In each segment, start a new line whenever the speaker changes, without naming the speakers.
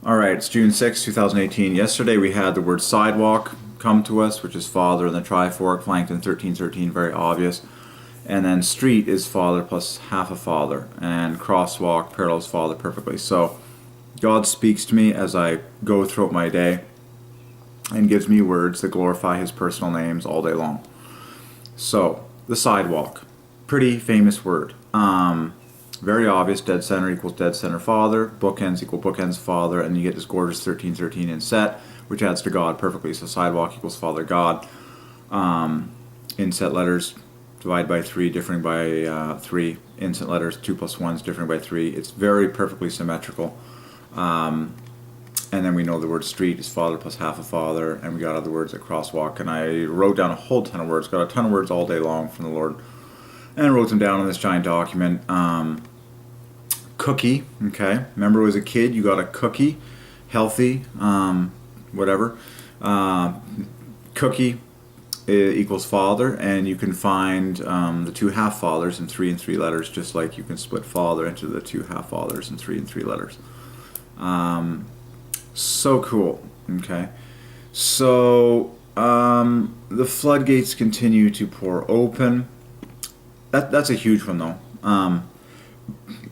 All right, it's June 6, 2018. Yesterday we had the word sidewalk come to us, which is father, and the trifork, flanked in 1313, very obvious. And then street is father plus half a father, and crosswalk parallels father perfectly. So God speaks to me as I go throughout my day and gives me words that glorify his personal names all day long. So, the sidewalk. Pretty famous word. Very obvious, dead center equals dead center father, bookends equal bookends father, and you get this gorgeous 1313 inset, which adds to God perfectly. So sidewalk equals father God. Inset letters divide by 3, differing by 3. Inset letters 2 plus 1 is differing by 3. It's very perfectly symmetrical. And then we know the word street is father plus half a father, and we got other words at crosswalk. And I wrote down a whole ton of words, got a ton of words all day long from the Lord, and wrote them down in this giant document. Cookie, okay. Remember as a kid you got a cookie, healthy, whatever. Cookie equals father, and you can find the two half fathers in 3 and 3 letters, just like you can split father into the two half fathers in 3 and 3 letters. So cool, okay. So the floodgates continue to pour open. That's a huge one though.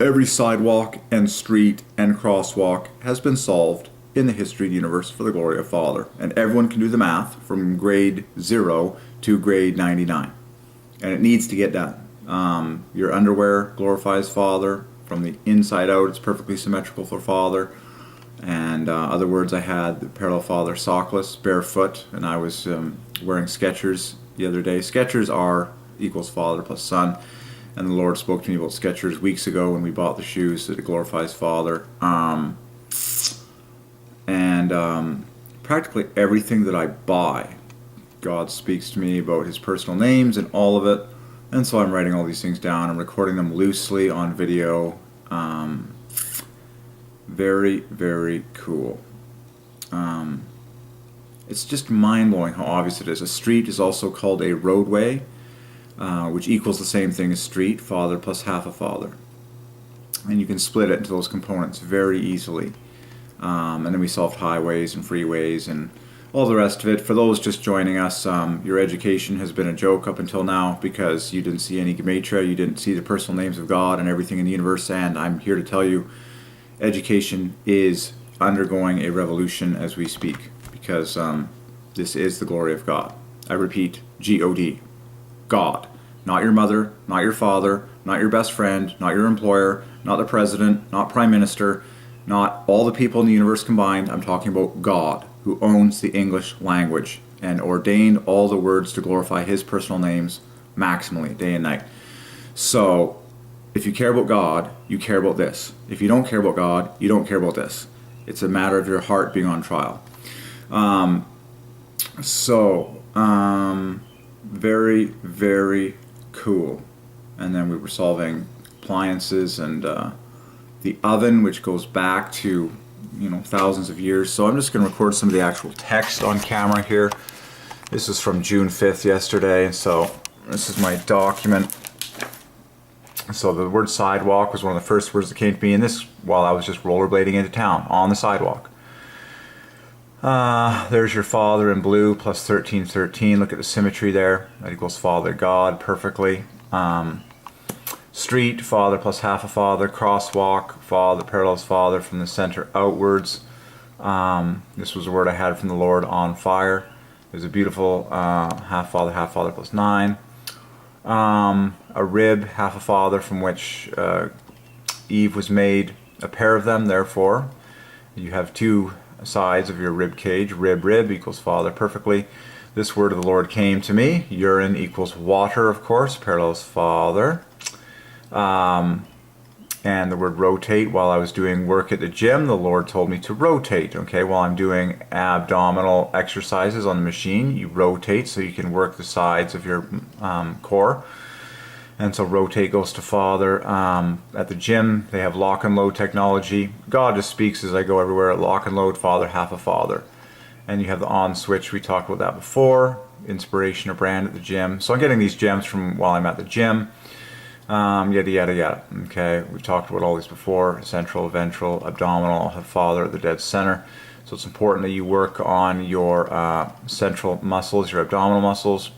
Every sidewalk and street and crosswalk has been solved in the history of the universe for the glory of Father. And everyone can do the math from grade 0 to grade 99. And it needs to get done. Your underwear glorifies Father. From the inside out, it's perfectly symmetrical for Father. And other words I had, the parallel Father, sockless, barefoot. And I was wearing Skechers the other day. Skechers are equals Father plus Son. And the Lord spoke to me about Skechers weeks ago when we bought the shoes, that it glorifies Father. Practically everything that I buy, God speaks to me about his personal names and all of it. And so I'm writing all these things down. I'm recording them loosely on video. Very, very cool. It's just mind-blowing how obvious it is. A street is also called a roadway, which equals the same thing as street, father plus half a father. And you can split it into those components very easily. And then we solved highways and freeways and all the rest of it. For those just joining us, your education has been a joke up until now because you didn't see any Gematria, you didn't see the personal names of God and everything in the universe, and I'm here to tell you education is undergoing a revolution as we speak, because this is the glory of God. I repeat, G-O-D. God. Not your mother, not your father, not your best friend, not your employer, not the president, not prime minister, not all the people in the universe combined. I'm talking about God, who owns the English language and ordained all the words to glorify his personal names maximally, day and night. So, if you care about God, you care about this. If you don't care about God, you don't care about this. It's a matter of your heart being on trial. Very, very cool. And then we were solving appliances and the oven, which goes back to, thousands of years. So I'm just going to record some of the actual text on camera here. This is from June 5th yesterday. So this is my document. So the word sidewalk was one of the first words that came to me, and this while I was just rollerblading into town on the sidewalk. There's your father in blue plus 1313. Look at the symmetry there. That equals Father God perfectly. Street, father plus half a father. Crosswalk, father parallels father from the center outwards. This was a word I had from the Lord, on fire. There's a beautiful half father plus 9. A rib, half a father, from which Eve was made, a pair of them, therefore. You have two sides of your rib cage. Rib equals father perfectly. This word of the Lord came to me. Urine equals water, of course, parallels father. And the word rotate, while I was doing work at the gym, the Lord told me to rotate, okay? While I'm doing abdominal exercises on the machine, you rotate so you can work the sides of your core. And so rotate goes to Father. At the gym, they have lock and load technology. God just speaks as I go everywhere. Lock and load, Father, half a Father. And you have the on switch. We talked about that before. Inspiration or brand at the gym. So I'm getting these gems from while I'm at the gym. Yada yada yada. Okay, we've talked about all these before. Central, ventral, abdominal have father at the dead center. So it's important that you work on your central muscles, your abdominal muscles.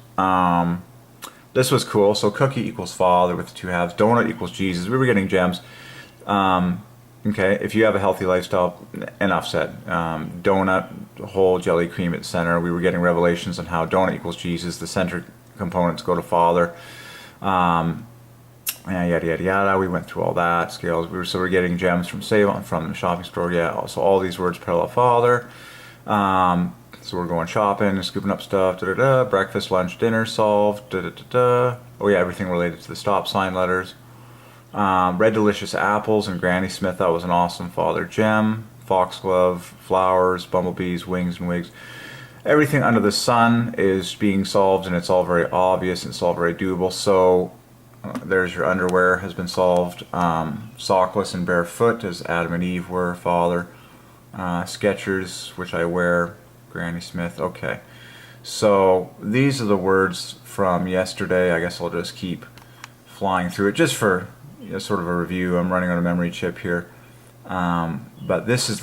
This was cool. So cookie equals father with 2 halves. Donut equals Jesus. We were getting gems. Okay, if you have a healthy lifestyle, enough said. Donut, whole jelly cream at the center. We were getting revelations on how donut equals Jesus. The center components go to father. Yeah, yada yada yada. We went through all that scales. So we're getting gems from Save from the shopping store. Yeah. So all these words parallel father. So we're going shopping, scooping up stuff. Da da da. Breakfast, lunch, dinner solved. Da da da da. Oh yeah, everything related to the stop sign letters. Red delicious apples and Granny Smith. That was an awesome father gem. Foxglove, flowers, bumblebees, wings and wigs. Everything under the sun is being solved, and it's all very obvious and it's all very doable. So there's your underwear has been solved. Sockless and barefoot, as Adam and Eve were, father. Skechers, which I wear, Granny Smith. Okay, so these are the words from yesterday. I guess I'll just keep flying through it just for sort of a review. I'm running on a memory chip here, but this is the